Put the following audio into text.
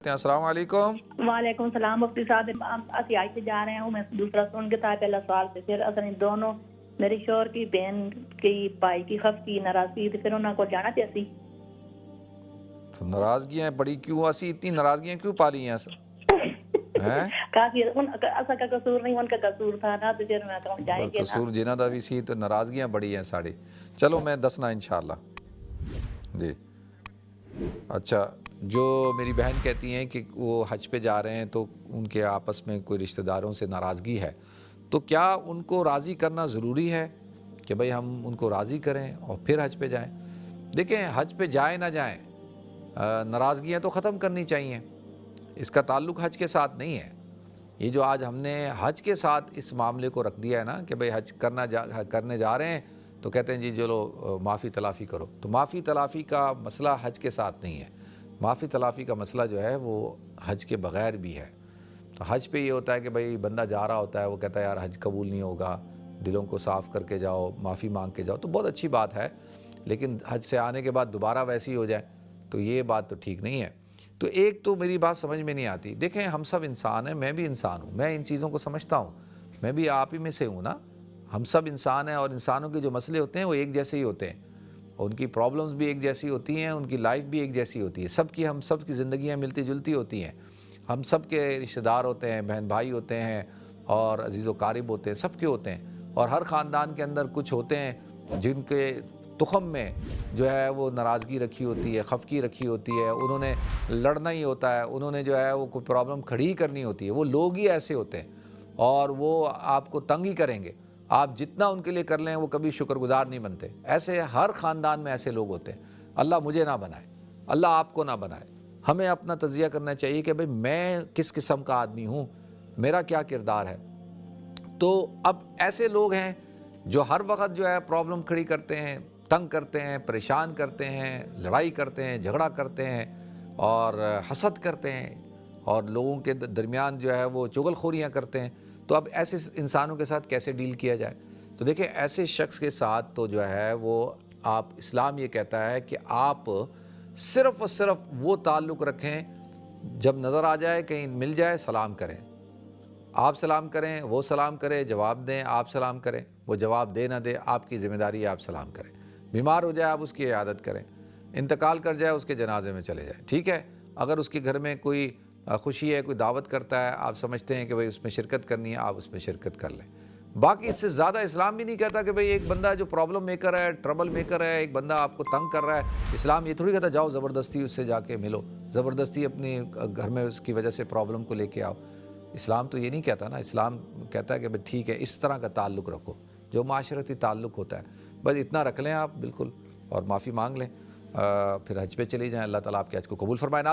السلام علیکم۔ وعلیکم السلام مفتی صاحب اسی آج سے جا رہے ہوں میں دوسرا سن کے تھا پہلا سوال سے پھر اصل دونوں میری شوہر کی بہن کی بھائی کی خف کی ناراضگی تھی پھر انہوں کو جانا تھی اسی تو ناراضگیاں بڑی کیوں اسی اتنی ناراضگیاں کیوں پالی ہیں ہیں کافی اصل کا قصور نہیں ان کا قصور تھا نا تو پھر میں کہوں جائیں گے نا قصور جنہ دا بھی سی تو ناراضگیاں بڑی ہیں ساڑی چلو میں دسنا انشاءاللہ جی اچھا جو میری بہن کہتی ہیں کہ وہ حج پہ جا رہے ہیں تو ان کے آپس میں کوئی رشتہ داروں سے ناراضگی ہے تو کیا ان کو راضی کرنا ضروری ہے کہ بھئی ہم ان کو راضی کریں اور پھر حج پہ جائیں؟ دیکھیں حج پہ جائیں نہ جائیں ناراضگیاں تو ختم کرنی چاہیے، اس کا تعلق حج کے ساتھ نہیں ہے۔ یہ جو آج ہم نے حج کے ساتھ اس معاملے کو رکھ دیا ہے نا کہ بھئی حج کرنے جا رہے ہیں تو کہتے ہیں جی چلو معافی تلافی کرو، تو معافی تلافی کا مسئلہ حج کے ساتھ نہیں ہے۔ معافی تلافی کا مسئلہ جو ہے وہ حج کے بغیر بھی ہے۔ تو حج پہ یہ ہوتا ہے کہ بھئی بندہ جا رہا ہوتا ہے وہ کہتا ہے یار حج قبول نہیں ہوگا، دلوں کو صاف کر کے جاؤ، معافی مانگ کے جاؤ، تو بہت اچھی بات ہے، لیکن حج سے آنے کے بعد دوبارہ ویسی ہو جائے تو یہ بات تو ٹھیک نہیں ہے۔ تو ایک تو میری بات سمجھ میں نہیں آتی، دیکھیں ہم سب انسان ہیں، میں بھی انسان ہوں، میں ان چیزوں کو سمجھتا ہوں، میں بھی آپ ہی میں سے ہوں نا، ہم سب انسان ہیں اور انسانوں کے جو مسئلے ہوتے ہیں وہ ایک جیسے ہی ہوتے ہیں، ان کی پرابلمز بھی ایک جیسی ہوتی ہیں، ان کی لائف بھی ایک جیسی ہوتی ہے، ہم سب کی زندگیاں ملتی جلتی ہوتی ہیں، ہم سب کے رشتہ دار ہوتے ہیں، بہن بھائی ہوتے ہیں اور عزیز و قارب ہوتے ہیں، سب کے ہوتے ہیں، اور ہر خاندان کے اندر کچھ ہوتے ہیں جن کے تخم میں جو ہے وہ ناراضگی رکھی ہوتی ہے، خفگی رکھی ہوتی ہے، انہوں نے لڑنا ہی ہوتا ہے، انہوں نے جو ہے وہ کوئی پرابلم کھڑی ہی کرنی ہوتی ہے، وہ لوگ ہی ایسے ہوتے ہیں اور وہ آپ کو تنگ ہی کریں گے، آپ جتنا ان کے لیے کر لیں وہ کبھی شکر گزار نہیں بنتے، ایسے ہر خاندان میں ایسے لوگ ہوتے ہیں۔ اللہ مجھے نہ بنائے، اللہ آپ کو نہ بنائے، ہمیں اپنا تجزیہ کرنا چاہیے کہ بھئی میں کس قسم کا آدمی ہوں، میرا کیا کردار ہے۔ تو اب ایسے لوگ ہیں جو ہر وقت جو ہے پرابلم کھڑی کرتے ہیں، تنگ کرتے ہیں، پریشان کرتے ہیں، لڑائی کرتے ہیں، جھگڑا کرتے ہیں اور حسد کرتے ہیں اور لوگوں کے درمیان جو ہے وہ چغل خوریاں کرتے ہیں، تو اب ایسے انسانوں کے ساتھ کیسے ڈیل کیا جائے؟ تو دیکھیں ایسے شخص کے ساتھ تو جو ہے وہ اسلام یہ کہتا ہے کہ آپ صرف اور صرف وہ تعلق رکھیں جب نظر آ جائے کہیں مل جائے سلام کریں، آپ سلام کریں، وہ سلام کرے، جواب دیں، آپ سلام کریں، وہ جواب دے نہ دے، آپ کی ذمہ داری ہے آپ سلام کریں، بیمار ہو جائے آپ اس کی عیادت کریں، انتقال کر جائے اس کے جنازے میں چلے جائیں، ٹھیک ہے؟ اگر اس کے گھر میں کوئی خوشی ہے، کوئی دعوت کرتا ہے، آپ سمجھتے ہیں کہ بھئی اس میں شرکت کرنی ہے، آپ اس میں شرکت کر لیں۔ باقی اس سے زیادہ اسلام بھی نہیں کہتا کہ بھئی ایک بندہ جو پرابلم میکر ہے، ٹربل میکر ہے، ایک بندہ آپ کو تنگ کر رہا ہے، اسلام یہ تھوڑی کہتا جاؤ زبردستی اس سے جا کے ملو، زبردستی اپنی گھر میں اس کی وجہ سے پرابلم کو لے کے آؤ۔ اسلام تو یہ نہیں کہتا نا، اسلام کہتا ہے کہ بھئی ٹھیک ہے اس طرح کا تعلق رکھو جو معاشرتی تعلق ہوتا ہے، بس اتنا رکھ لیں آپ بالکل اور معافی مانگ لیں، پھر حج پہ چلی جائیں، اللہ تعالیٰ آپ کے حج کو قبول فرمائے۔